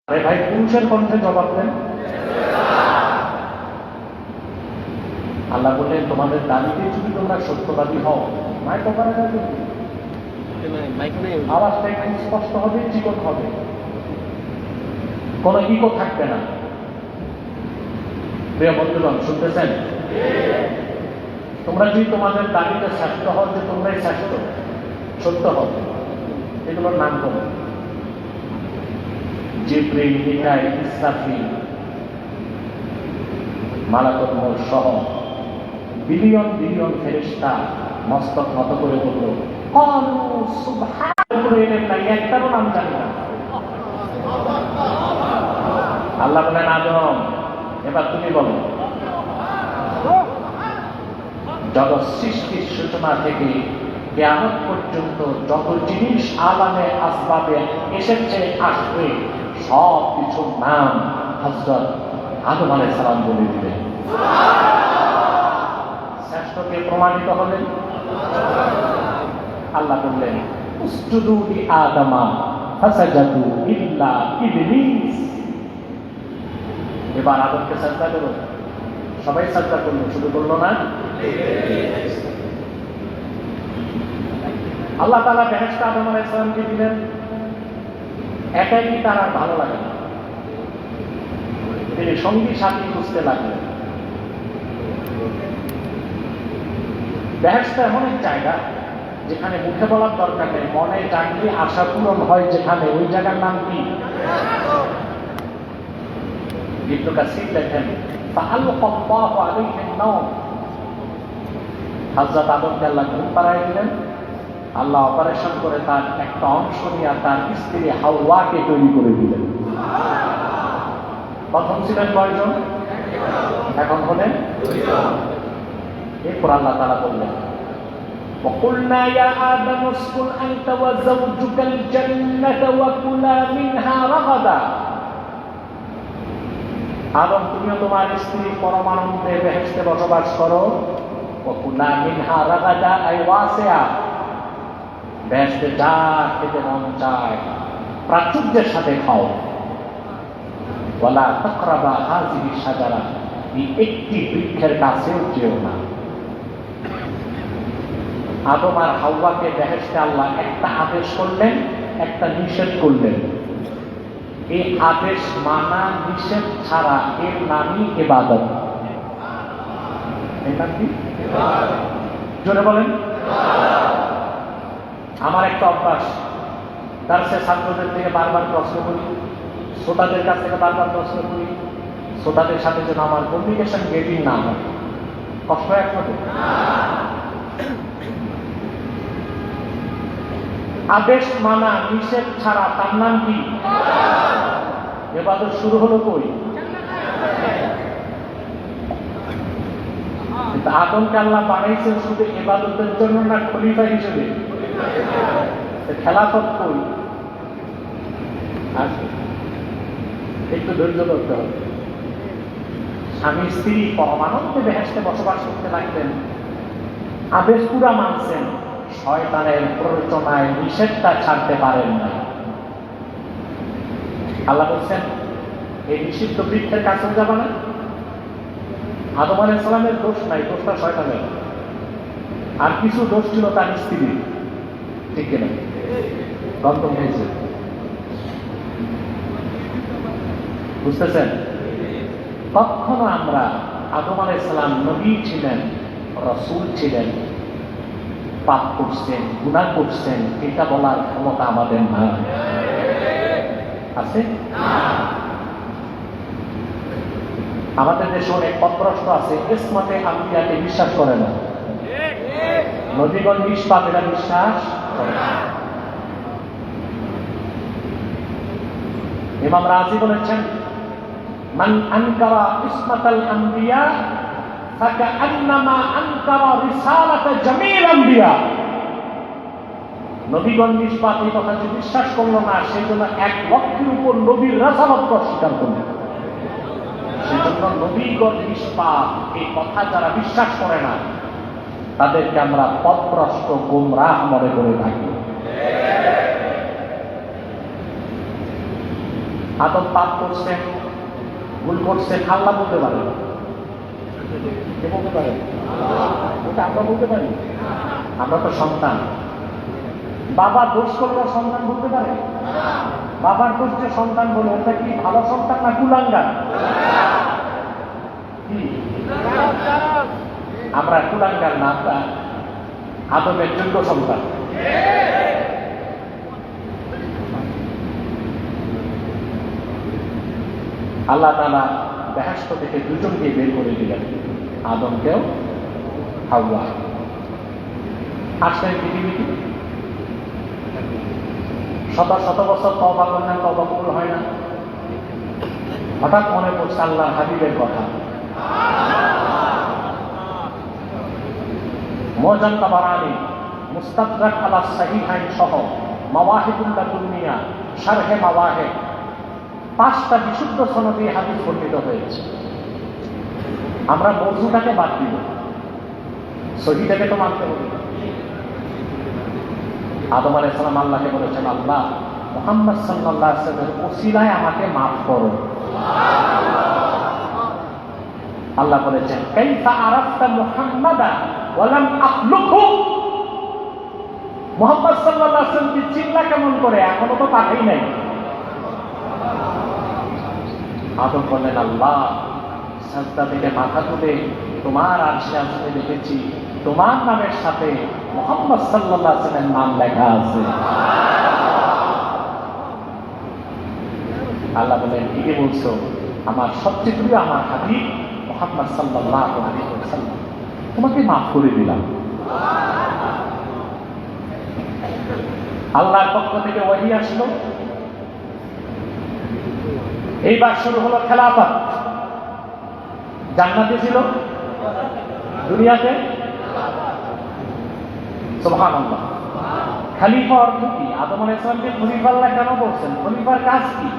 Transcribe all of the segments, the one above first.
আরে ভাই, পুরুষের কণ্ঠে জবাব দেন। আল্লাহ বললেন, তোমাদের দাবিতে যদি তোমরা সত্যবাদী হও, মাইক ওখানে যাবে, আওয়াজটা একটু স্পষ্ট হবে, চিকন হবে, কোন ইকো থাকবে না। প্রিয় বন্ধুগণ, শুনতেছেন? তোমরা যদি তোমাদের দাবিতে শ্রেষ্ঠ হও, যে তোমরাই শ্রেষ্ঠ, সত্য হও, এগুলোর নাম করো। জিবরিল, মিকাইল, ইসরাফিল, মালাকুল মউত সহ বিলিয়ন বিলিয়ন ফেরেশতা মস্তক নত করে বলল, একটারও নাম জানি না। আল্লাহ বলেন, আদম, এবার তুমি বলো। জগৎ সৃষ্টির সূচনা থেকে কিয়ামত পর্যন্ত যত জিনিস আলামে আসবাবে এসেছে, আসবে, সব কিছুর নাম হযরত আদম আলাইহিস সালাম বলে দিলেন। শ্রেষ্ঠকে প্রমাণিত হলেন। আল্লাহ বললেন, উসজুদু লি আদমা ফাসাজাদু ইল্লা ইবলিস। এবার আদমকে সাজদা করো। সবাই সাজদা করলো, শুধু বললো না। আল্লাহ তাআলা বেহেশতে আদম আলাইহিস সালামকে দিলেন। একাই কি তার আর ভালো লাগে না, তিনি সঙ্গী সাথী খুঁজতে লাগলেন। বেহেশত এমন এক জায়গা যেখানে মুখে বলার দরকার নেই, মনে জাগলে আশা পূরণ হয় যেখানে, ওই জায়গার নাম কি? ইবনে কাসির লেখেন, ফাআলকাল্লাহু আলাইহিন নাওম। হযরত আদমকে আল্লাহ ঘুম পাড়ায় দিলেন। আল্লাহ অপারেশন করে তার একটা অংশ নিয়ে তার স্ত্রী হাওয়াকে তৈরি করে দিলেন। প্রথম ছিলেন কয়জন? এখন হলেন দুইজন। এরপর আল্লাহ তাআলা বললেন, وَقُلْنَا يَا آدَمُ اسْكُنْ أَنْتَ وَزَوْجُكَ الْجَنَّةَ وَكُلَا مِنْهَا رَغَدًا। আদম, তুমিও তোমার স্ত্রী পরমানন্দে বেহেশতে বসবাস করো। وَكُلَا مِنْهَا رَغَدًا أي واسعة। বেহেশতে যা খেতে মন চায় প্রাচুর্যের সাথে খাও। ওয়ালা তাকরাবা হাযিহি শাজারা, এই একটি বৃক্ষের কাছেও যেও না। আদম আর হাওয়াকে বেহেশতে আল্লাহ একটা আদেশ করলেন, একটা নিষেধ করলেন। এই আদেশ মানা, নিষেধ ছাড়া এর নামই ইবাদত। এর নাম কি? জোরে বলেন। আমার একটা অভ্যাস, দার্সে ছাত্রদের থেকে বারবার প্রশ্ন করি, শ্রোতাদের কাছ থেকে বারবার প্রশ্ন করি, শ্রোতাদের সাথে যেন আমার কমিউনিকেশন গেটিং না হয়। কষ্ট হয় আপনাদের? আদেশ মানা, নিষেধ ছাড়া, তার নাম কি? ইবাদত শুরু হলো কই? আদমকে আল্লাহ বানাইছেন শুধু ইবাদতের জন্য না খলিফা হিসেবে? খেলাফত কই? একটু ধৈর্য ধরতে হবে। স্বামী স্ত্রী পরমানন্দে বেহেশতে বসবাস করতে লাগলেন, আদেশ পুরা মানছেন, শয়তানের প্ররোচনায় নিষেধটা ছাড়তে পারেন না। আল্লাহ বলছেন, এই নিষিদ্ধ বৃক্ষের কাছেও যাবে না। আদম আলাইহিস সালামের দোষ নাই, দোষটা শয়তানের। আর কিছু দোষ ছিল তার স্ত্রীর, ঠিক কিনা? গন্তব্য হয়েছে, বুঝতেছেন? কখনো আমরা আদম আলাইহিস সালাম নবী ছিলেন, রাসূল ছিলেন, পাপ করছেন, গুনাহ করছেন, এটা বলার ক্ষমতা আমাদের না। আছে? আমাদের দেশে অনেক পথভ্রষ্ট আছে, ইসমতে আম্বিয়াকে বিশ্বাস করে না, নবীগণ নিষ্পাপ, এরা বিশ্বাস করে না। ইমাম রাজি বলেছেন, মান আনকারা ইসমাতাল আম্বিয়া ফাকান্নামা আনকারা রিসালাতা জামিল আম্বিয়া। নবীগণ নিষ্পাপ এই কথা যে বিশ্বাস করলো না, সেজন্য 1 লক্ষের উপর নবীর রাসালত অস্বীকার করলেন। সেজন্য নবীগণ নিষ্পাপ এই কথা যারা বিশ্বাস করে না, তাদেরকে আমরা পথভ্রষ্ট, গোমরাহ মনে করে থাকি। আদম পাপ করছে, ভুল করছে, আল্লাহ বলতে পারে, কে বলতে পারে? ওটা আমরা বলতে পারি? আমরা তো সন্তান। বাবা দোষ করলে সন্তান বলতে পারে? বাবার দোষ যে সন্তান বলে, ওটা কি ভালো সন্তান না কুলাঙ্গার? কি আমরা কুলাঙ্গার না, আমরা আদমের যোগ্য সন্তান। আল্লাহ তাআলা বেহেশত থেকে দুজনকে বের করে দিলেন, আদমকেও হাওয়া। আসলেন পৃথিবীতে, শত শত বছর তওবা করলেন, তওবা কবুল হয় না। হঠাৎ মনে পড়ছে আল্লাহর হাবিবের কথা। মুআজ্জাম তাবারানী মুস্তাদরাক আলা সাহিহাইন সহ মাওয়াহিবুল লাদুনিয়া শারহে মাওয়াহিব 5টা বিশুদ্ধ সনদে হাদিস বর্ণিত হয়েছে। আমরা মওযুটাকে বাদ দিব, সহিহটাকে তো মানতে হবে। আদম আলাইহিস সালাম আল্লাহকে বলেছেন, আল্লাহ মুহাম্মদ সাল্লাল্লাহু আলাইহি ওয়াসাল্লামের ওসিলায় আমাকে মাফ করো। আল্লাহ বলেছেন, কাইফা আরাফতা মুহাম্মাদা ওয়া লাম আখলুকহু, মুহাম্মদ সাল্লাল্লাহু আলাইহি ওয়াসাল্লামকে চিনলা কেমন করে, এখনো তো পাঠাই নাই। আদম বললেন, আল্লাহ সাজদা থেকে মাথা তুলে তোমার আরশে আসতে দেখেছি, তোমার নামের সাথে মুহাম্মদ সাল্লাল্লাহু আলাইহি ওয়াসাল্লামের নাম লেখা আছে। আল্লাহ বলেন, ঠিকই বলছো, আমার সবচেয়ে প্রিয় আমার হাবিব মুহাম্মদ সাল্লাল্লাহু আলাইহি ওয়াসাল্লাম, তোমাকে মাফ করে দিলাম। আল্লাহর পক্ষ থেকে ওহী আসলো, এইবার শুরু হলো খেলাফত। জান্নাতে ছিল, দুনিয়াতে সুবহানাল্লাহ। খলিফা অর্থ কি? আদম আলাইহিস সালামকে খলিফা আল্লাহ কেন বলছেন? খলিফার কাজ কি?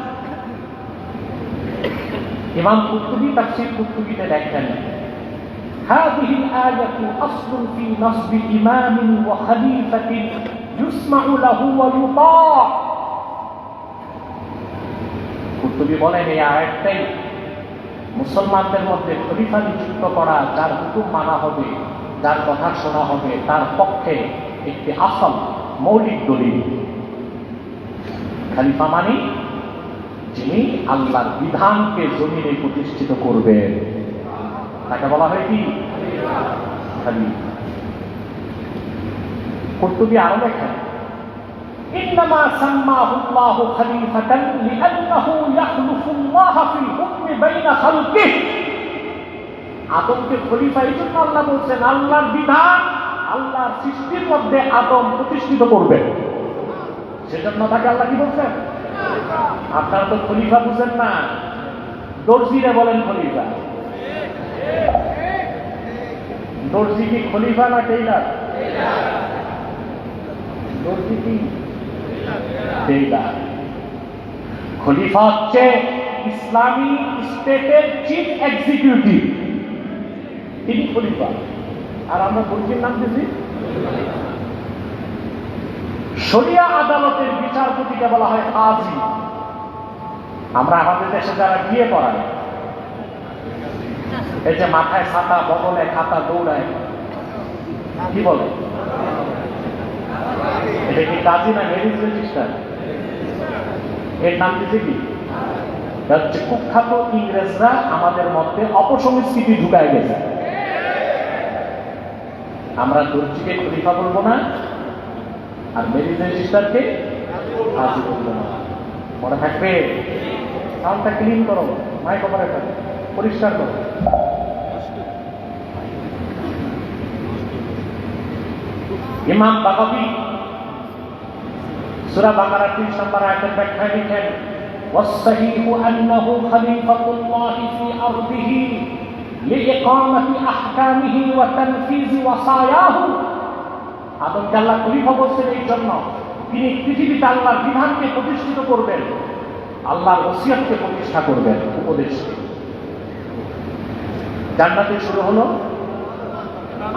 ইমাম কুরতুবী তাফসীর কুরতুবীতে লেখেন, হাযিহি আয়াতু আসলুন ফি নাসবি ইমামিন ওয়া খলিফাতিন ইউসমাউ লাহু ওয়া ইউতা। কুরতুবী বলেন, এই আয়াতটাই মুসলমানদের মধ্যে খলিফা নিযুক্ত করা, যার হুকুম মানা হবে, যার কথা শোনা হবে, তার পক্ষে একটি আসল মৌলিক দলিল। খলিফা মানে যিনি আল্লাহর বিধানকে জমিনে প্রতিষ্ঠিত করবেন, তাকে বলা হয় কি? খলিফা। কুরতুবী আরো লেখেন, ইন্নামা সাম্মাহু আল্লাহু খলিফাতান লিআন্নাহু ইয়াখলুফুল্লাহ ফিল হুকমি বাইনা খালকিহি। আদমকে খলিফা এই জন্য আল্লাহ বলছেন, আল্লাহর বিধান আল্লাহর সৃষ্টির মধ্যে আদম প্রতিষ্ঠিত করবেন, সেজন্য তাকে আল্লাহ কি বলছেন? আপনারা তো খলিফা বুঝেন না, দর্জিরে বলেন খলিফা। দর্জি কি খলিফা না টেইলার? দর্জি কি টেইলার? খলিফা হচ্ছে ইসলামী স্টেটের চিফ এক্সিকিউটিভ, তিনি খলিফা। আর আমরা দর্জির নাম দিয়েছি। শরিয়া আদালতের বিচারপতিকে বলা হয় কাজী। আমরা আমাদের দেশে যারা বিয়ে করায়, এই যে মাথায় ছাতা, বগলে খাতা, দৌড়ায়, কি বলে? এটা কি কাজী না ম্যারেজ রেজিস্টার? এর নাম দিচ্ছে কি? হচ্ছে কুখ্যাত ইংরেজরা আমাদের মধ্যে অপসংস্কৃতি ঢুকায় গেছে। আমরা দর্জিকে খলিফা বলবো না, আর ম্যারেজ রেজিস্টারকে কাজী বলবো না। মনে থাকবে। সাউন্ডটা ক্লিন করো, মাইক অপারেটর পরিষ্কার করো। ইমাম বাগাবী সূরা বাকারা 30 নম্বর আয়াতের ব্যাখ্যায় লিখেন, ওয়াস-সাহিহু আন্নাহু খলিফাতুল্লাহি ফি আরদিহি লিইকামাতি আহকামিহি ওয়া তানফিজি ওয়াসায়াহু। আদমকে আল্লাহ খলিফা বলছেন এই জন্য, তিনি পৃথিবীতে আল্লাহর বিধানকে প্রতিষ্ঠিত করবেন, আল্লাহর ওসিয়তকে প্রতিষ্ঠা করবেন, উপদেশকে। জান্নাতে শুরু হলো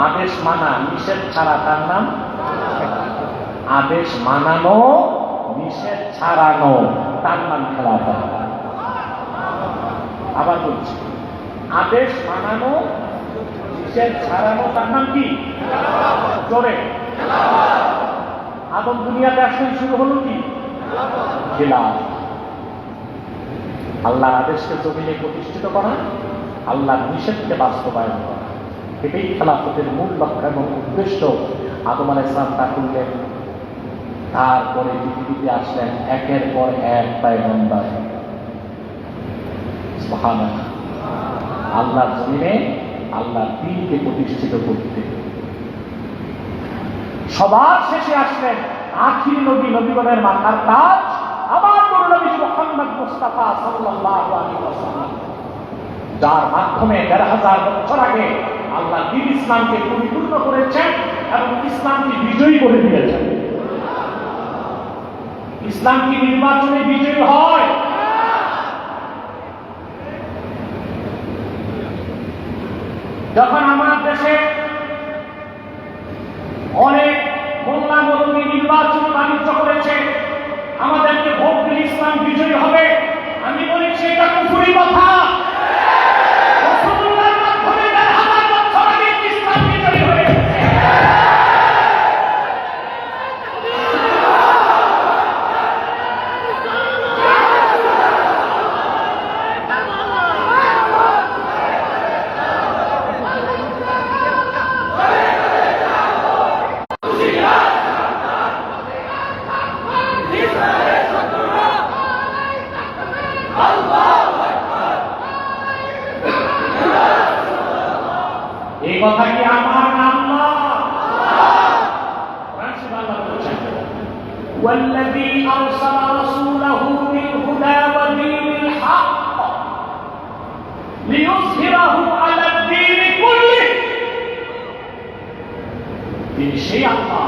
আদেশ মানা, নিষেধ ছাড়া, তার নাম আদেশ মানানো, নিষেধ ছাড়ানো, তার নাম খেলাফত। বলছি। আদেশ মানানো, নিষেধ ছাড়ানো, তার নাম কি? জোরে। আদম দুনিয়াতে আসলে শুরু হলো কি? খিলাফ। আল্লাহর আদেশকে জমিনে প্রতিষ্ঠিত করা, আল্লাহর নিষেধকে বাস্তবায়ন করা, এটাই খেলাফতের মূল লক্ষ্য এবং উদ্দেশ্য। আদম আলাইহিস সালাম তা করলেন। তারপরে পৃথিবীতে আসলেন একের পর এক পয়গম্বর। সুবহানাল্লাহ। আল্লাহর জমিনে আল্লাহর দ্বীনকে প্রতিষ্ঠিত করতে। সবার শেষে আসলেন আখির নবী, নবীগণের মাথার তাজ আমার নবী মুহাম্মদ মুস্তাফা সাল্লাল্লাহু আলাইহি ওয়াসাল্লাম, যার মাধ্যমে ১,৫০০ বছর আগে আল্লাহ দ্বীন ইসলামকে পরিপূর্ণ করেছেন এবং ইসলামকে বিজয়ী করে দিয়েছেন। ইসলাম কি নির্বাচনে বিজয়ী হয়? যখন আমার দেশে অনেক মোল্লা মৌলবী নির্বাচন বাণিজ্য করেছে, আমাদেরকে ভোট দিলে ইসলাম বিজয়ী হবে, আমি বলেছি এটা কুফরি কথা। রাসূলুল্লাহর মাধ্যমে ১,৫০০ বছর আগে ইসলাম বিজয়ী হয়ে গেছে। এই কথা কি আমার নাম না? والذي أرسل رسوله بالهدى ودين الحق ليظهره على الدين كله। তিনি সেই আল্লাহ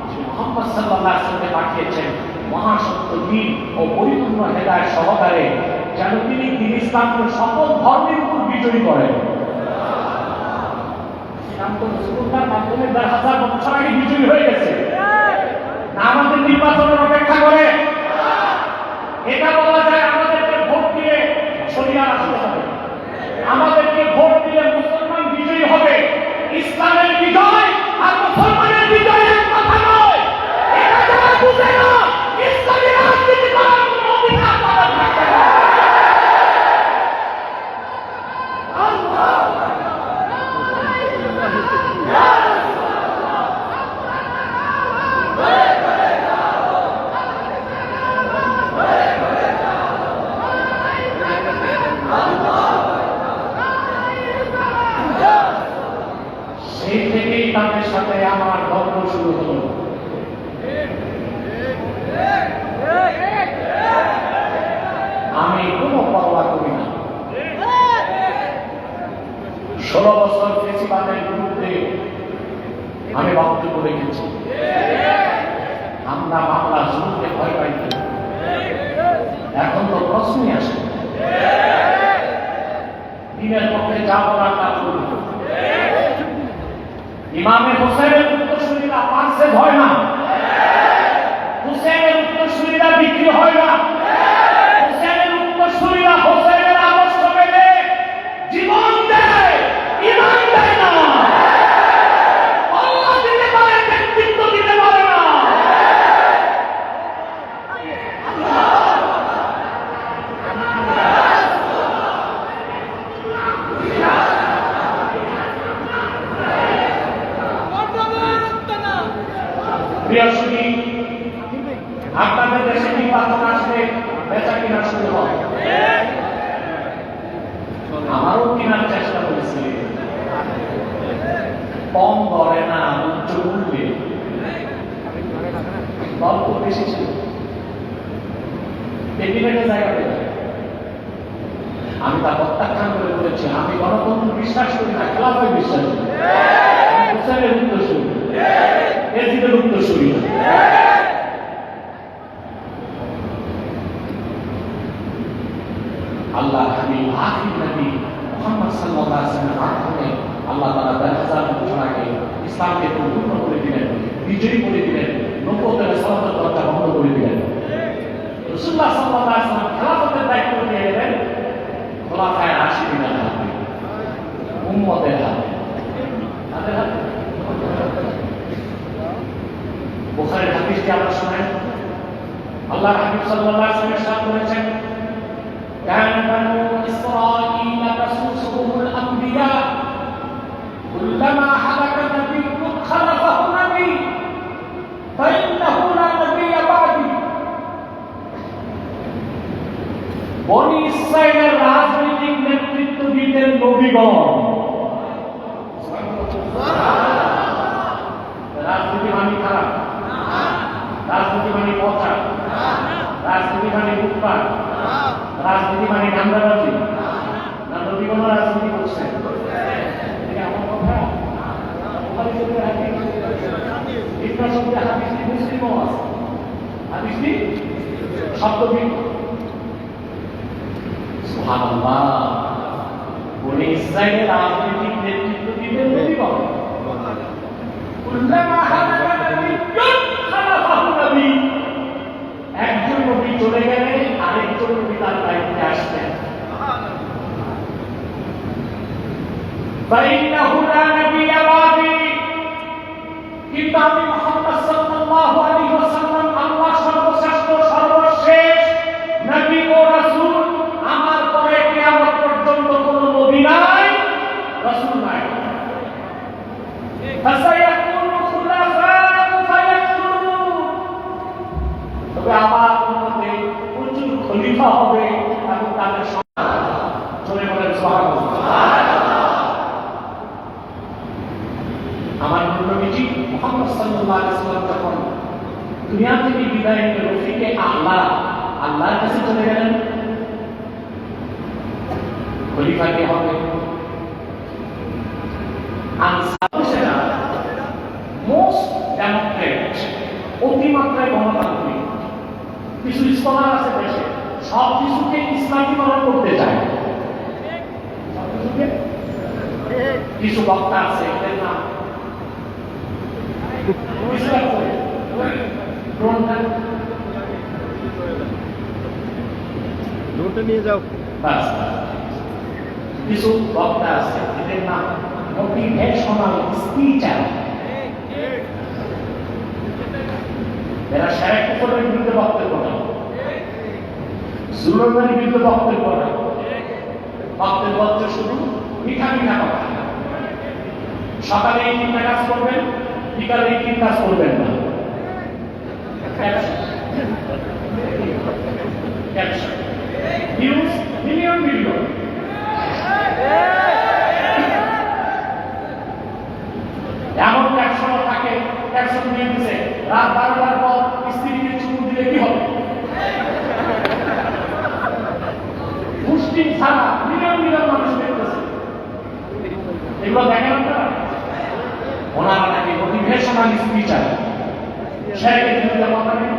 যে মুহাম্মদ সাল্লাল্লাহু আলাইহি ওয়াসাল্লামকে পাঠিয়েছেন মহাসত্য দ্বীন ও পরিপূর্ণ হেদায়েত সহকারে, যেন তিনি দ্বীন ইসলামকে সকল ধর্মের উপর বিজয়ী করেন। রাসূলুল্লাহর মাধ্যমে ১,৫০০ বছর আগে বিজয়ী হয়ে গেছে। আমাদের নির্বাচনের অপেক্ষা করে এটা বলা যায় আমাদেরকে ভোট দিলে শরিয়া আসতে হবে, আমাদেরকে ভোট দিলে মুসলমান বিজয়ী হবে। ইসলামের বিজয় আর মুসলমানের বিজয় এক কথা নয়। এটা যারা বুঝে না, ইসলামী রাজনীতি করার কোনো অধিকার তাদের থাকবে না। সেই থেকেই তাদের সাথে আমার গল্প শুরু হলো। আমি কোনো পরোয়া করি না। 16 বছর ফেসিবাদের বিরুদ্ধে আমি বক্তব্য রেখেছি। আমরা বাংলা জুলুমকে ভয় পাই না। এখন তো প্রশ্নই আসে, দ্বীনের পক্ষে যা বলার তা করব। ইমামে হোসেনের উত্তরসূরিরা পার্শ্বে ভয় না, হুসেনের উত্তরসূরিরা বিক্রি হয় না, হুসেনের উত্তরসূরিরা হোসেনের আদর্শ মেনে জীবন দেয়, ইমান দেয় না। আল্লাহ দিতে পারে, ব্যক্তিত্ব দিতে পারে না। আপনাদের দেশে নির্বাচন আসলে বেচা কিনা শুরু হয়। আমারও কেনার চেষ্টা করেছি, কম দরে না, উচ্চ মূল্যে। গল্প বেশি ছিল, টেবিলের জায়গা পেয়ে আমি তা প্রত্যাখ্যান করে বলেছি আমি গণতন্ত্র বিশ্বাস করি না, খেলাফায় বিশ্বাস করি। হুসেনের উত্তরসূরি, এজিদের উত্তরসূরি। আল্লাহ হাবিব আখির নবী মুহাম্মদ সাল্লাল্লাহু আলাইহি ওয়াসাল্লামের মাধ্যমে আল্লাহ তাআলা ১,০০০ বছর আগে ইসলামকে পরিপূর্ণ করে দিলেন, বিজয়ী করে দিলেন, নবুয়তের সালাতের দরজা বন্ধ করে দিলেন। রাসূলুল্লাহ সাল্লাল্লাহু আলাইহি ওয়াসাল্লাম খেলাফতের দায়িত্ব নিয়ে গেলেন খোলাফায়ে রাশিদিন উম্মতের হাতে। তাদের হাতে বুখারীর হাদিসটি আমরা শুনেন, আল্লাহ হাবিব সাল্লাল্লাহু আলাইহি ওয়াসাল্লাম ইরশাদ করেছেন, কানা বানু ইসরাঈল তাসুসুহুমুল আম্বিয়া কুল্লামা হালাকা নাবিয়্যুন খালাফাহু নাবী ফাইন্নাহু লা নাবিয়্যা বা'দি। বনি ইসরাঈলের রাজনৈতিক নেতৃত্ব দিতেন নবীগণ। রাজনীতি মানে খারাপ, রাজনীতি মানে পচা, রাজনীতি মানে উৎপাত, রাজনীতি মানে ধান্দাবাজি না? নবীগণ রাজনীতি করছেন, এটা আমার কথা। হাদিসটি মুসলিমও আছে, হাদিসটি শব্দবিদ। সুবহানাল্লাহ, বনি ইসরাঈলের রাজনৈতিক নেতৃত্ব দিতেন নবীগণ। কুল্লামা হালাকা নাবিয়্যুন খালাফাহু নাবী, একজন নবী চলে গেলে আরেকজন নবী তার দায়িত্বে আসতেন। ফাইন্নাহু লা নাবিয়্যা বা'দি, কিন্তু আমি মুহাম্মদ সাল্লাল্লাহু আলাইহি ওয়াসাল্লাম আল্লাহ সর্বশ্রেষ্ঠ সর্বশেষ নবী ও রাসূল, আমার পরে কিয়ামত পর্যন্ত কোনো নবী নাই, রাসূল নাই। তবে আমার উম্মতে প্রচুর খলিফা হবে এবং তাদের চলে বলেন সুবহানাল্লাহ। আমার নবীজি মুহাম্মদ সাল্লাল্লাহু আলাইহি ওয়াসাল্লাম যখন দুনিয়া থেকে বিদায় নিয়ে রফিকে আল্লাহ আল্লাহর কাছে চলে গেলেন, খলিফা কে হবে? আনসাররা মোস্ট ডেমোক্রেট, অতিমাত্রায় গণতান্ত্রিক। কিছু স্কলার আছে দেশে সব কিছুকে ইসলামীকরণ করতে চায়, কিছু বক্তা আছে এদের নাম নিয়ে যাও। কিছু বক্তা আছে এদের নাম মোটিভেশনাল স্পিচার। এরা শায়েখ কুফরের বিরুদ্ধে বক্তব্য দেয়, জুলুমের বিরুদ্ধে বক্তব্য দেয়, বক্তব্য হচ্ছে শুধু মিঠা মিঠা কথা। সকালে এই তিনটা কাজ করবেন, বিকালে এই তিন কাজ করবেন না। News million million. এমন ক্যাপশন থাকে, ক্যাপশন নিয়ে দিচ্ছে রাত 12টার পর স্ত্রীকে চুমু দিলে কি হবে? মুসলিম ছাড়া মিলিয়ন মিলিয়ন মানুষ দেখতেছে, এগুলো দেখেন আপনারা। ওনারা নাকি মোটিভেশনাল স্পিচার, শেরেকের বিরুদ্ধে কথা নেই,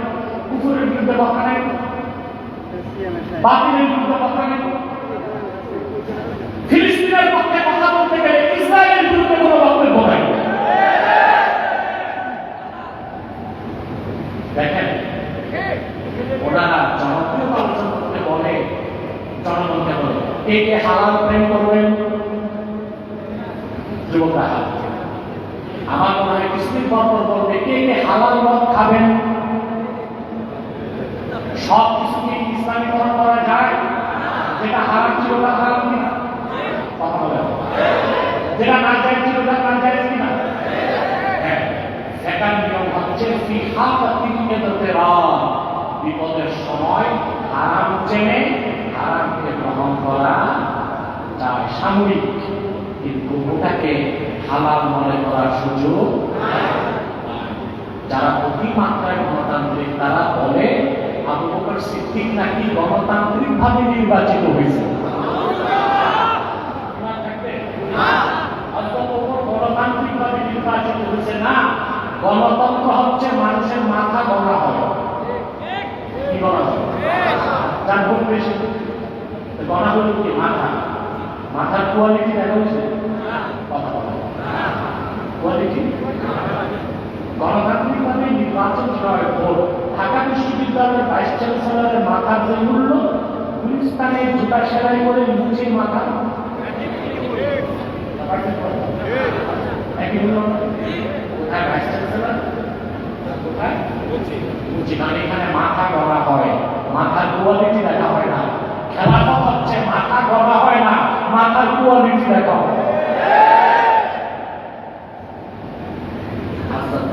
কুফরের বিরুদ্ধে কথা নেই, বাতিলের বিরুদ্ধে কথা নেই, ফিলিস্তিনের পক্ষে কথা বলতে গেলে ইসরায়েলের বিরুদ্ধে কোনো বক্তব্য নাই। দেখেন ওনারা জনপ্রিয়তা অর্জন করতে বলে, জনগণকে বলে কে কে হালাল প্রেম করবেন? যুবকরা হাত। আমার মনে হয় কিছুদিন পর বলবে কে কে হালাল মদ খাবেন? সব কিছুকে ইসলামীকরণ করা যায়? যেটা হারাম ছিল তা হারাম কিনা? কথা বলেন। যেটা না যায় ছিল তা না যায় কিনা? হ্যাঁ, সেটার নিয়ম হচ্ছে বিপদের সময় হারাম চেনে হারামকে গ্রহণ করা যায় সাময়িক, কিন্তু ওটাকে হালাল মনে করার সুযোগ। যারা অতিমাত্রায় গণতান্ত্রিক তারা বলে আবু বকর সিদ্দিক নাকি গণতান্ত্রিক ভাবে নির্বাচিত হয়েছে। গণতান্ত্রিক ভাবে নির্বাচিত হয়েছে না, গণতন্ত্র হচ্ছে মানুষের মাথা গণা হয়। কি গণা হয়? যার ভোট বেশি গণা হলো কি মাথা, মাথার কোয়ালিটি দেখা হয়েছে। কথা বলা কোয়ালিটি গণতান্ত্রিক ভাবে নির্বাচন হয় ভোট। ঢাকা বিশ্ববিদ্যালয়ের ভাইস চ্যান্সেলরের মাথার যে মূল্য, গুলিস্তানে জুতা সেলাই করে মুচির মাথা একই হলো কোথায় ভাইস চ্যান্সেলর, কোথায় বুঝি না, এখানে মাথা গড়া হয়, মাথার কোয়ালিটি দেখা হয় না। খেলাফত হচ্ছে মাথা গড়া হয় না, মাথার কোয়ালিটি দেখা হয়।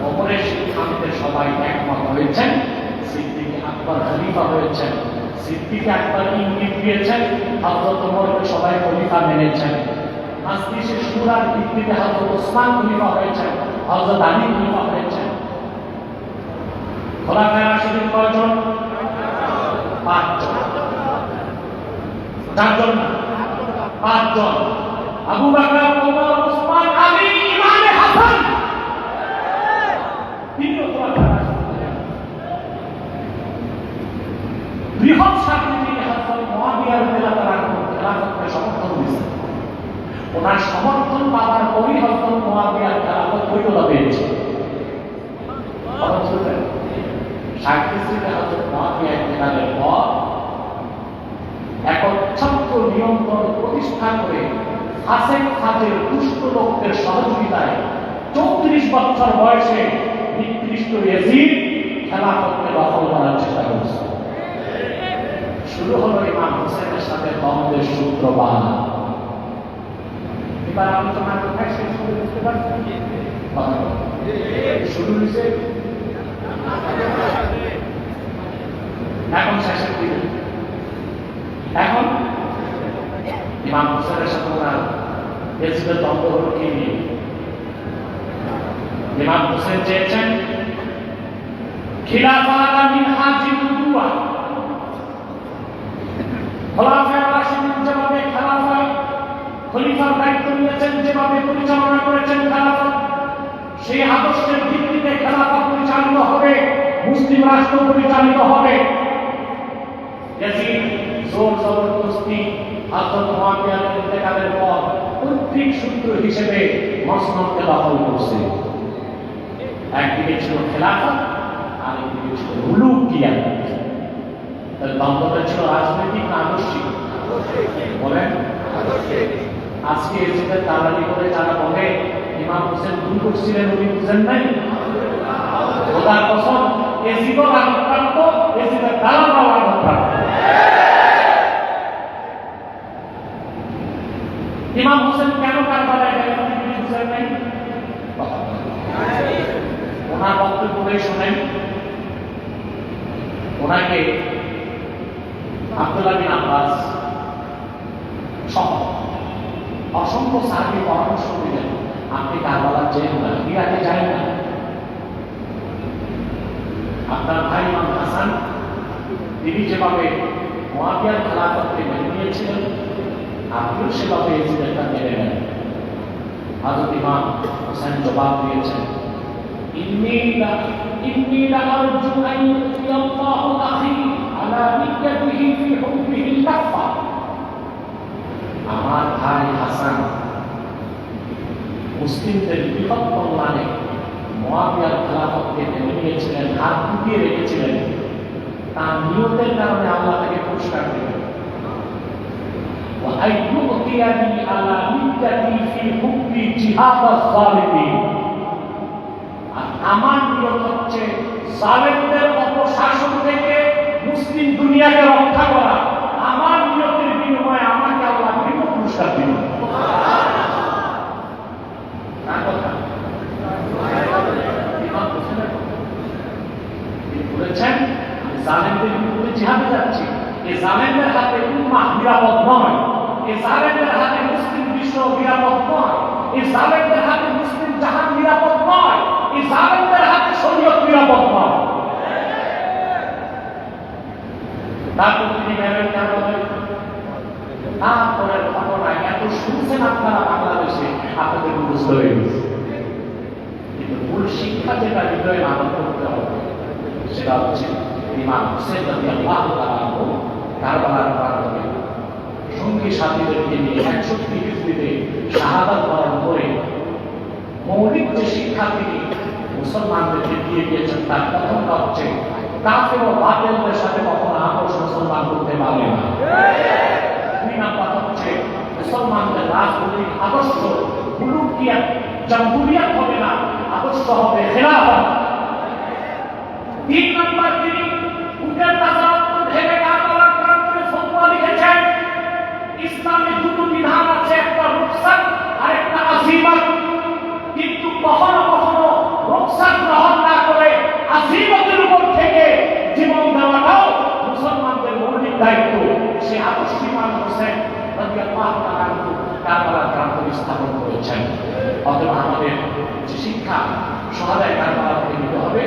ওমরের সিদ্ধান্তে সবাই একমত হয়েছেন, সিদ্দিক আকবর খলিফা হয়েছেন। সিদ্দিক আকবর ইঙ্গিত দিয়েছেন, হযরত ওমরকে সবাই খলিফা মেনেছেন। মজলিসে শুরার ভিত্তিতে হযরত ওসমান খলিফা হয়েছেন, হযরত আলী খলিফা হয়েছেন। খোলাফায়ে রাশিদিন কয়জন? 5 জন। 4 জন না, 5 জন। আবু বকর, ওমর, ওসমান, আলী, ইমামে হাসান, বৃহৎ সাক্ষী হযরত মুআবিয়া রাদিয়াল্লাহু আনহু খেলাফতকে সমর্থন দিয়েছেন। ওনার সমর্থন পাওয়ার পরই হযরত মুআবিয়া খেলাফত বৈধতা পেয়েছে। সাক্ষী থেকে হযরত মুআবিয়া ইন্তেকালের পর একচ্ছত্র নিয়ন্ত্রণ প্রতিষ্ঠা করে ফাসেক ফাজের দুষ্ট লোকদের সহযোগিতায় 34 বছর বয়সে নিকৃষ্ট ইয়াজিদ খেলাফতকে দখল করার চেষ্টা করেছে। শুরু হলো ইমাম হোসেনের সাথে দ্বন্দ্বের সূত্রপাত। এবার আলোচনা কোথায় শেষ করে বুঝতে পারছেন? শুরু হয়েছে এখন শেষের দিকে। এখন ইমাম হোসেনের সাথে ওনার ইয়াজিদের দ্বন্দ্ব হলো কি নিয়ে? ইমাম হোসেন চেয়েছেন খিলাফাতা মিনহাজিন নুবুওয়া, খোলাফায়ে রাশিদিন যেভাবে খলিফার দায়িত্ব নিয়েছেন, যেভাবে পরিচালনা করেছেন খেলাফত, সেই আদর্শের ভিত্তিতে খেলাফত পরিচালিত হবে, মুসলিম রাষ্ট্র পরিচালিত হবে। ইয়াজিদ জোর জবরদস্তি হযরত মুআবিয়ার ইন্তেকালের পর কর্তৃক সূত্র হিসেবে মসনদকে দখল করছে। একদিকে ছিল খেলাফত, আরেকদিকে ছিল উলুকিয়াত। দ্বন্দ্বটা ছিল রাজনৈতিক না আদর্শিক? বলেন আজকে এজিদের দালালি করে যারা বলে ইমাম হোসেন ভুল করছিলেন, উনি বুঝেন নাই। খোদার কসম, এজিদও আক্রান্ত, এজিদের দালালরাও আক্রান্ত। ইমাম হোসেন কেন কারবালায় গেলেন, উনি বুঝেন নাই। ওনার বক্তব্য শোনেন। ওনাকে আব্দুল্লাহ বিন আব্বাস সহ অসংখ্য সাহাবী পরামর্শ দিলেন, আপনি কারবালা যেন না, ইরাকে যান না। আপনার ভাই ইমাম হাসান তিনি যেভাবে মুআবিয়ার খেলাফতকে মেনে নিয়েছিলেন, আপনিও সেভাবে ইসলামটা মেনে নেন। হযরত ইমাম হোসেন জবাব দিয়েছেন, ইন্নী লাআরজু আন ইউতিয়াল্লাহু আখি আলা নিয়্যাতিহি ফি হুববিহি কাফা। আমার ভাই হাসান মুসলিমদের বৃহৎ কল্যাণে মুআবিয়ার খেলাফতকে মেনে নিয়েছিলেন, হাত গুটিয়ে রেখেছিলেন, তার নিয়তের কারণে আল্লাহ তাকে পুরস্কার দেবেন। وأن يؤتيني على نيتي في حب جهاد الظالمين। আমার নিয়ত হচ্ছে জালেমদের অপশাসন থেকে মুসলিম দুনিয়াকে রক্ষা করা। আমার নিয়তের বিনিময়ে আমাকে আল্লাহ ভিন্ন পুরস্কার দিবেন। বলেছেন আমি জালেমদের বিরুদ্ধে জিহাদে যাচ্ছি। এই জালেমদের হাতে উম্মাহ নিরাপদ নয়, এই জালেমদের হাতে মুসলিম বিশ্ব নিরাপদ নয়, এই জালেমদের হাতে মুসলিম জাহান নিরাপদ নয়, এই জালেমদের হাতে শরীয়ত নিরাপদ নয়। তারপর তিনি বেরোয় কেন বলেন, তারপরের ঘটনা এত শুনছেন আপনারা বাংলাদেশে, আপনাদের বুঝতে হয়ে গেছে। কিন্তু মূল শিক্ষা যেটা হৃদয়ে লালন করতে হবে সেটা হচ্ছে ইমাম হোসেন রাদিয়াল্লাহু তাআলা আনহু কারবালার প্রান্তরে সঙ্গী সাথীদেরকে নিয়ে 61 হিজরিতে শাহাদাত বরণ করে মৌলিক যে শিক্ষা তিনি মুসলমানদেরকে দিয়ে দিয়েছেন, তার প্রথমটা হচ্ছে কাফের ও বাতিলদের সাথে কখনো আপোষ মুসলমান করতে পারে না। দুই নাম্বার হচ্ছে মুসলমানদের রাজনৈতিক আদর্শ মুলুকিয়াত জামহুরিয়াত হবে না, আদর্শ হবে খেলাফত। 3 নম্বর তিনি উটের তাজারত থেকে কারবালার প্রান্তরে ফতোয়া লিখেছেন, ইসলামে দুটো বিধান আছে, একটা রুখসাত আর একটা আযীমত। কিন্তু কখনো কখনো রুখসাত গ্রহণ না করে আযীমতের উপর থেকে জীবন দেওয়াটাও মুসলমানদের মৌলিক দায়িত্ব। সে আদর্শ ইমাম হোসেন রাদিয়াল্লাহু তাআলা আনহু কারবালার প্রান্তরে স্থাপন করেছেন। অতএব আমাদের যে শিক্ষা শহাদায়ে কারবালা থেকে নিতে হবে,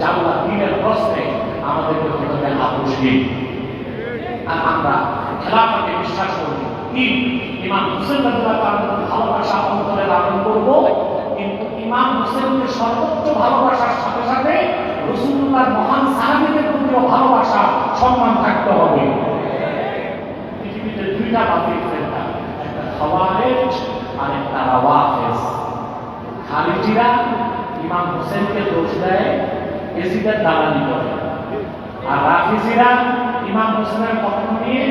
আল্লাহ দ্বীনের প্রশ্নে আমাদেরকে হতে হবে আপোষহীন। আর আমরা খেলাফতকে বিশ্বাস করি। ইমাম হোসেন রাদিয়াল্লাহু তাআলার ভালোবাসা অন্তরে লালন করব, কিন্তু ইমাম হোসেনকে সর্বোচ্চ ভালোবাসার সাথে সাথে রাসূলুল্লাহর মহান সাহাবীদের প্রতিও ভালোবাসা সম্মান থাকতে হবে। পৃথিবীতে দুইটা বাতিল ফেরকা, একটা খাওয়ারিজ আর একটা রাওয়াফিজ। খারিজিরা ইমাম হোসেনকে দোষ দেয়, এজিদের দালালি করে, আর রাফিজিরা ইমাম হোসেনের পক্ষ নিয়ে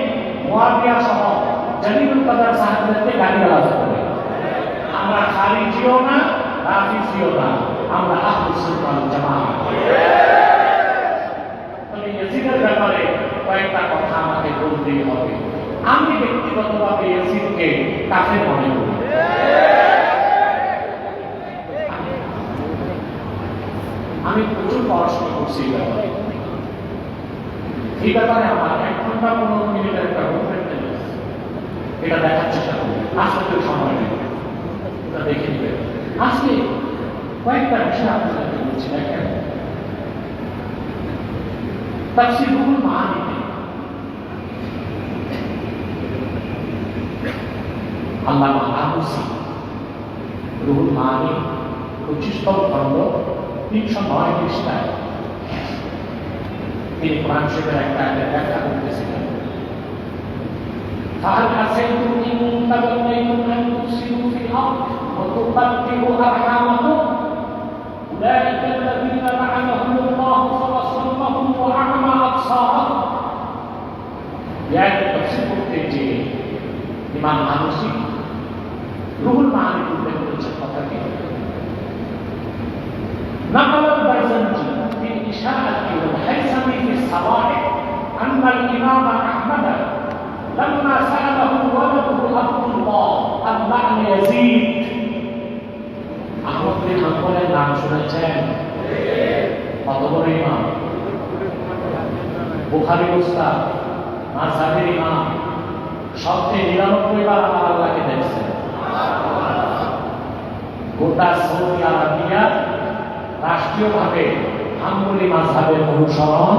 মুয়াবিয়া সহ জলিলুল কদর সাহাবীদেরকে গালিগালাজ করে। আমরা খারিজিও না, রাফিজিও না, আমরা আহলুস সুন্নাহ ওয়াল জামাআহ। তবে এজিদের ব্যাপারে কয়েকটা কথা আমাকে বলতেই হবে। আমি ব্যক্তিগতভাবে এজিদকে কাফের মনে করি। আমি প্রচুর পড়াশোনা করছি এই ব্যাপারে আমার 1 ঘন্টা 15 মিনিটের একটা ডকুমেন্টারি এটা দেখার চেষ্টা করি। আজকে তো সময় নেই, এটা দেখে নেবেন। আজকে কয়েকটা বিষয় আপনাদেরকে বলছি। দেখেন, তাফসীর রুহুল মাআনিতে আল্লামা আলুসি রুহুল মাআনি 25তম খণ্ড 309 পৃষ্ঠায় তিনি কোরআন শরীফের একটা আয়াতের ব্যাখ্যা করতেছিলেন। ফাহাল আসাইতুম ইন তাওয়াল্লাইতুম আন তুফসিদু ফিল আরদ ওয়া তুকাত্তিউ আরহামাকুম উলাইকা আল্লাযীনা লা'আনাহুমুল্লাহু ফাসাম্মাহুম ওয়া আ'মা আবসারাহুম। এই আয়াতের তাফসীর করতে যে ইমাম আলুসি রুহুল মাআনি উল্লেখ করেছেন কথাটি। نقل البرزنجي في الإشاعة والهيثمي في الصواعق أن الإمام أحمد لما سأله ولده عبد الله عن معنى يزيد أحمد بن حنبل নাম শুনেছেন? কত বড় ইমাম, বুখারী উস্তাদ, মাযহাবের ইমাম, সবচেয়ে 99 বার আমার আল্লাহকে দেখছেন। গোটা সৌদি আরবিয়া রাষ্ট্রীয়ভাবে হাম্বলি মাযহাবের অনুসরণ।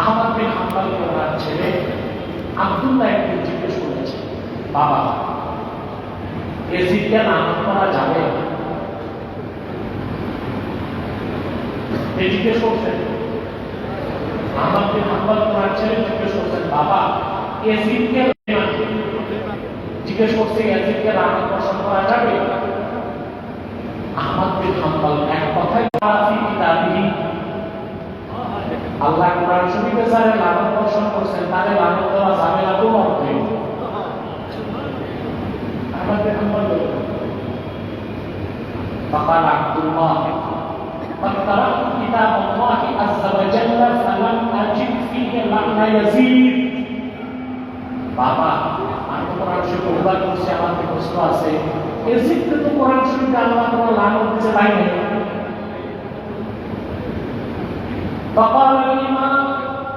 আহমদ বিন হাম্বলকে ওনার ছেলে আব্দুল্লাহ একদিন জিজ্ঞেস করেছে, বাবা এজিদকে লানত করা যাবে? জিজ্ঞেস করছেন আহমদ বিন হাম্বল, ওনার ছেলে জিজ্ঞেস করছেন, বাবা এজিদকে জিজ্ঞেস করছে এজিদকে লানত পোষণ করা যাবে? আহমদ বিন হাম্বল এক কথায় আল্লাহ কোরআন শরীফে যারা লানত বর্ষণ করছেন তাদের লানত দেওয়া যাবে না কোন অর্থে। আহমদ বিন হাম্বল فقال عبد الله قد قرأت كتاب الله عز وجل فلم أجد فيه معنى يزيد। বাবা আমি তো কোরআন শরীফ পড়া করছি, আমার প্রশ্ন আছে, এজিদকে তো কোরআন শরীফে আল্লাহ তাআলা লানত দিতে পারেন। فقال الإمام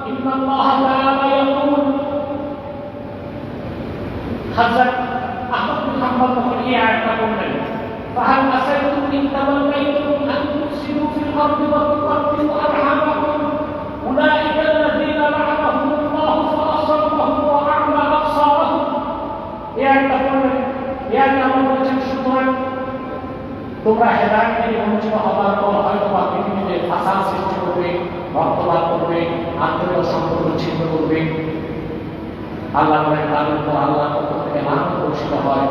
إن الله تعالى يقول حضرت أحمد بن حنبل তখন এই আয়াতটা পড়লেন, فهل عسيتم إن توليتم أن تفسدوا في الأرض وتقطعوا أرحامكم أولئك الذين لعنهم الله فأصمهم وأعمى أبصارهم। এই আয়াতটা পড়লেন, এই আয়াতে আল্লাহ বলেছেন সুতরাং তোমরা হেদায়েত থেকে বঞ্চিত হবার পর হয়তো বা পৃথিবীতে ফাসাদ সৃষ্টি করবে, রক্তপাত করবে, আত্মীয় সম্পর্ক ছিন্ন করবে। আল্লাহ বলেন তাদের উপর আল্লাহর পক্ষ থেকে লানত বর্ষিত হয়।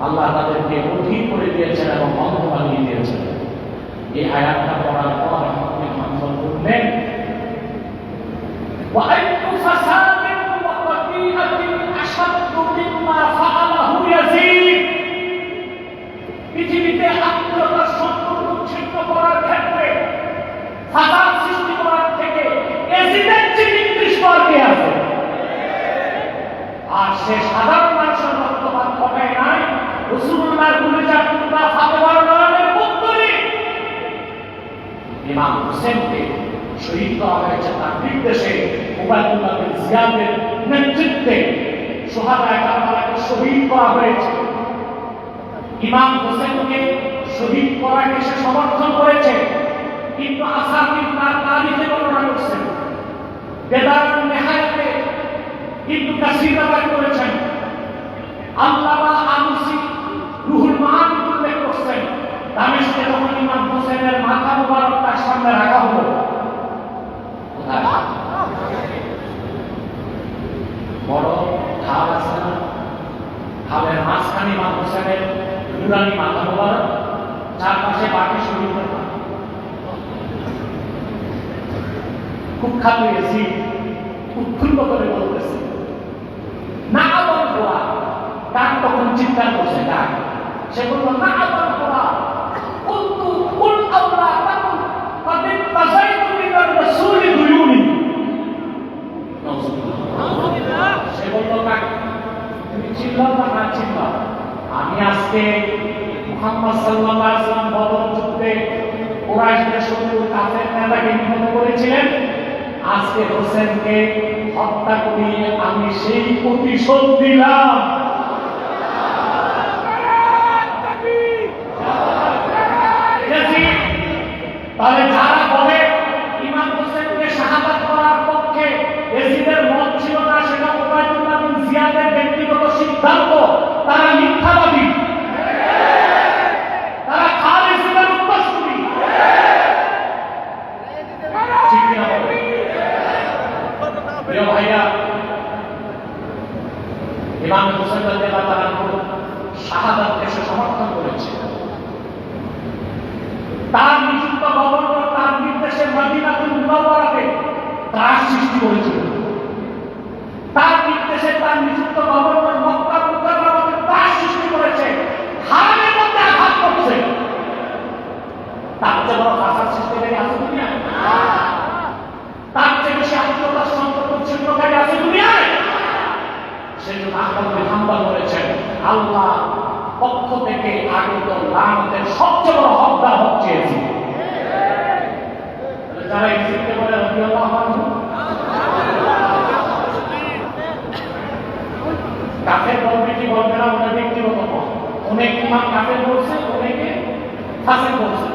আল্লাহ তাদেরকে অধীর করে দিয়েছেন এবং অন্ধ বানিয়ে দিয়েছেন। এই আয়াতটা পড়ার পর আহমদ বিন হাম্বল বললেন, وأي فساد وخطيئة أشد مما فعل সে সাধারণ মানুষের রক্তপাত ঘটায় নাই, রাসূলুল্লাহর কলিজার টুকরা ফাতেমার নয়নের পুত্রী ইমাম হোসেনকে শহীদ করা হয়েছে তার নির্দেশে। উবাইদুল্লাহ বিন জিয়াদের নেতৃত্বে শুহাদায়ে কারবালাকে শহীদ করা হয়েছে। ইমাম হোসেনকে শহীদ করাকে সে সমর্থন করেছে, কিন্তু আসাতির তার তারিখে বর্ণনা করছেন, বেদারান নেহায়াতে ইবনে কাসির ব্যবহার করেছেন, আল্লামা আলুসি রুহুল মাআনি উল্লেখ করছেন, দামেস্কে যখন ইমাম হোসেনের মাথা মুবারক তার সামনে রাখা হলো, বড় ঢাল আছে না, ঢালের মাঝখানে ইমাম হোসেনের নুরানি মাথা মুবারক, চারপাশে বাকি শহীদদের মাথা। খুব খালি এসি উৎফুল্ল করে বলতেছে, না আবার গোয়া ডাক তখন চিৎকার করছে, ডাক সে বলল, না আবার গোয়া কুলতু কুল আল্লাহ তাকুল কাদিন তাজাইতু মিনার রাসূলি দুয়ুনি। সে বলল, কাক তুমি চিল্লাও বা না চিল্লাও, আমি আজকে মুহাম্মদ সাল্লাল্লাহু আলাইহি ওয়াসাল্লাম বদর যুদ্ধে কুরাইশদের শত্রু কাফের নেতাকে নিহত করেছিলেন, আজকে হোসেনকে হত্যা করিয়ে আমি সেই প্রতিশোধ দিলাম। তাহলে যারা বলে ইমাম হোসেনকে শাহাদাত করার পক্ষে এজিদের মত ছিল না, সেটা উবাইদুল্লাহ বিন জিয়াদের ব্যক্তিগত সিদ্ধান্ত, তারা মিথ্যাবাদী, তারা খালিদের উত্তরসূরি। ঠিক কিনা বলে? প্রিয় ভাইয়া, ইমাম হোসেন রাদিয়াল্লাহু তাআলা শাহাদাতকে সে সমর্থন করেছে। তার নিযুক্ত গভর্নর তার নির্দেশে মদিনাতুল মুনাওয়ারাতে ত্রাস সৃষ্টি করেছিল। তার নির্দেশে তার নিযুক্ত গভর্নর মক্কা মুকাররমাতে ত্রাস সৃষ্টি করেছে, হারামের মধ্যে আঘাত করছে। তার চেয়ে বড় ভাষার সৃষ্টিকারী আছে দুনিয়ায়? তার চেয়ে বেশি আত্মীয়তার সম্পর্ক ছিন্নকারী আছে দুনিয়ায়? সেজন্য আহমদ বিন হাম্বল বলেছেন, আল্লাহ পক্ষ থেকে আগত লানতের সবচেয়ে বড় হকদার হচ্ছে এজিদ। যারা এজিদকে বলে রাদিয়াল্লাহু আনহু, কাফের বলবে কি বলবে না ওটা ব্যক্তিগত মত। অনেক ইমাম কাফের বলছে, অনেকে ফাসিক বলছে,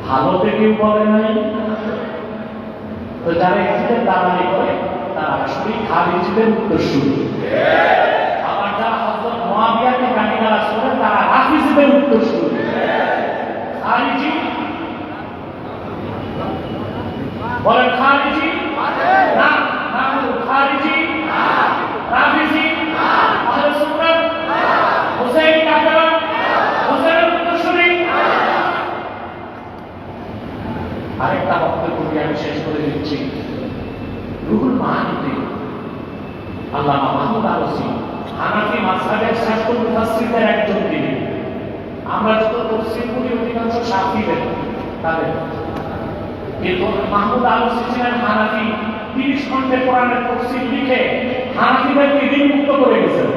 ভালোতে কেউ বলে নাই। তো যারা এজিদের দালালি করে তারা আসলে খালিদের উত্তরসূরি। আবার যারা হযরত মুয়াবিয়াকে গালিগালাজ করে তারা রাফিজিদের উত্তরসূরি। খালিজি বলেন, খালিজি না, না খালিজি রাফিজি আহলে সুন্নাত হুসাইনি কাফের, হুসাইনের উত্তরসূরি। আরেকটা বক্তব্য আমি শেষ করে দিচ্ছি। রুহুল মাআনিতে আল্লামা মাহমুদ আলসি হানাফি মাযহাবের শ্রেষ্ঠ মুফাসসিরদের একজন তিনি। আমরা যত তাফসীর করি অধিকাংশ শাফিঈদের তাদের, কিন্তু মাহমুদ আলসি ছিলেন হানাফি। 30 খণ্ডে কোরআনের তাফসীর লিখে হানাফিদেরকে ঋণমুক্ত করে গেছেন।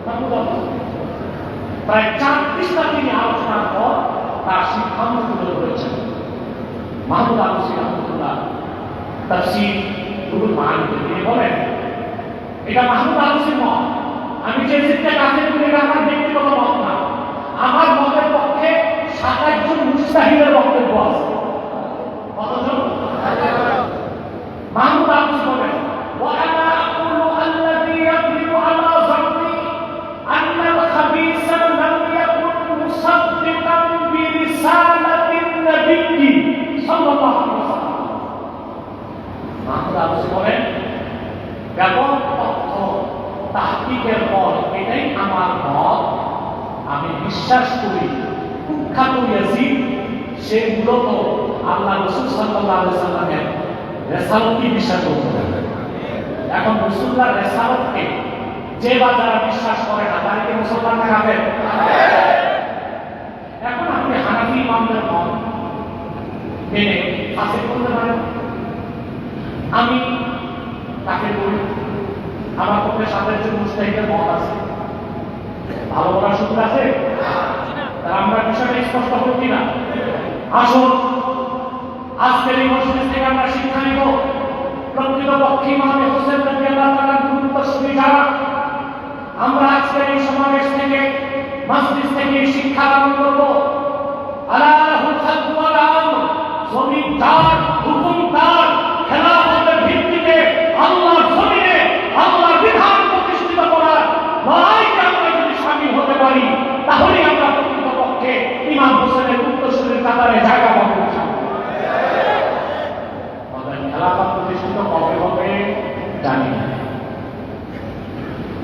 মাহমুদ আলসি প্রায় 4 পৃষ্ঠা তিনি আলোচনার পর তার সিদ্ধান্ত তুলে ধরেছেন। মাহমুদ আলসি রহমাতুল্লাহ তাফসীর রুহুল মাআনিতে তিনি বলেন, এটা মাহমুদ আলসির মত। আমি যে চিন্তা কাছে করি এটা আমার ব্যক্তিগত মত না, আমার মতের পক্ষে 27 জন মুজতাহিদের বক্তব্য আছে। কতজন? মাহমুদ আলসি বলেন, ওয়া আনা আকুলু আল্লাযী ইয়াকদিবু আলা যামমি আন্না আল-খাবীসা লাম ইয়াকুন মুসাদ্দিকান বিরিসালাতিন নাবিয়্যি সাল্লাল্লাহু আলাইহি ওয়াসাল্লাম। মাহমুদ আলসি বলেন, ব্যাপক তথ্য তাহকিকের পর এটাই আমার মত। আমি বিশ্বাস করি কুখ্যাত ইয়াজিদ সে মূলত আল্লাহ রাসূল সাল্লাল্লাহু আলাইহি ওয়াসাল্লামের রিসালাতকে বিশ্বাস করত। এখন রাসূলুল্লাহর রিসালাতকে যে বা যারা বিশ্বাস করে না তাদেরকে মুসলমান কাফের। এখন আপনি হানাফি ইমামদের মত মেনে ফাসিক করতে পারেন। আমি তাকে বলি আমার পক্ষে সামনের জন্য মুস্তাহিদের মত আছে, ভালো বলার সুযোগ আছে। আমরা বিষয়টা স্পষ্ট হল কিনা? আসুন আজকের এই মসজিদ থেকে আমরা শিক্ষা নিব, প্রকৃতপক্ষে ইমাম হোসেন রাদিয়াল্লাহু তাআলার গুরুত্বশালী যারা, আমরা আজকের এই সমাবেশ থেকে মসজিদ থেকে শিক্ষা লাভ করব। আল্লাহুল খালকু ওয়াল আমর, জমিদার হুকুমদার খেলাফতের ভিত্তিতে আল্লাহর জমিনে আল্লাহর বিধান প্রতিষ্ঠিত করার লড়াইতে আমরা যদি শামিল হতে পারি, তাহলে আমরা প্রকৃতপক্ষে ইমাম হোসেনের উত্তরসূরির কাতারে জায়গা পাবো। খেলাফত প্রতিষ্ঠিত কবে হবে জানি না।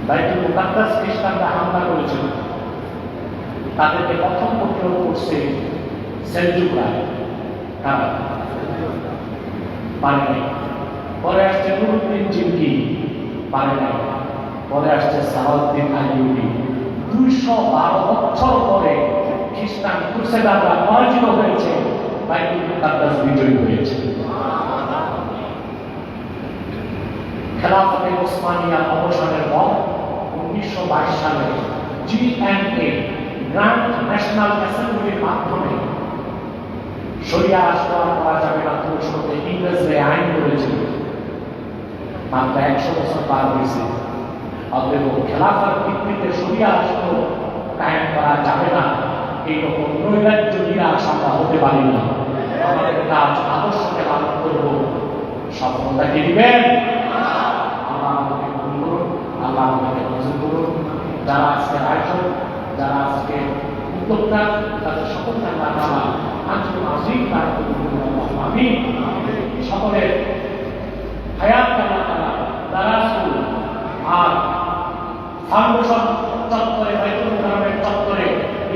বাইতুল মুকাদ্দাস খ্রিস্টানরা হামলা করেছিল, তাদেরকে প্রথম প্রতিরোধ করছে সেলজুকরা, কারা পারে নাই। পরে আসছে নুরুদ্দিন জিনকি, পারে নাই। পরে আসছে সালাউদ্দিন আইয়ুবী। 212 বছর পরে খ্রিস্টান ক্রুসেডাররা পরাজিত হয়েছে, বাইতুল মুকাদ্দাস বিজয়ী হয়েছে। খেলাফতে ওসমানিয়া অবসানের পর 1922 সালে জিএনএ গ্র্যান্ড ন্যাশনাল অ্যাসেম্বলির মাধ্যমে শরিয়া রাষ্ট্র করা যাবে না, তুরস্কতে ইংরেজরা আইন করেছিল। মাত্র 100 বছর পার হয়েছে, অতএব খেলাফত ভিত্তিতে শরিয়া রাষ্ট্র কায়েম করা যাবে না, এইরকম নৈরাজ্য নিরাশ আমরা হতে পারি না। আমাদের কাজ আদর্শকে পালন করব, সফলতাকে দিবেন আল্লাহ। আমাদেরকে কবুল করুন, আল্লাহ আমাদেরকে মঞ্জুর করুন। যারা আজকে আয়োজক, যারা আজকে উদ্যোক্তা, তাদের সকলকে আল্লাহ তাআলা আঞ্চলিক আজিম তার আমি সকলের হায়াত আল্লাহ তাআলা দারাজুল আর ফাউন্ডেশন চত্বরে, বাইতুল মুকাররমের চত্বরে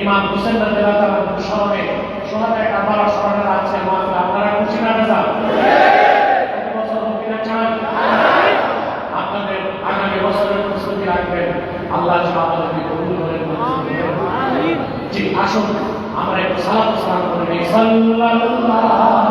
ইমাম হোসেন রাদিয়াল্লাহু তাআলার স্মরণে সোহাদায়ে কারবালার স্মরণে আছে। আপনারা খুশি না বেজার? কত বছর মুক্তির চান? আপনাদের আগামী বছরের প্রস্তুতি রাখবেন। আল্লাহ যেন আমাদেরকে কবুল করেন। জি, আসুন আমরা একটু সালাত সালাম করে নিই। সাল্লাল্লাহু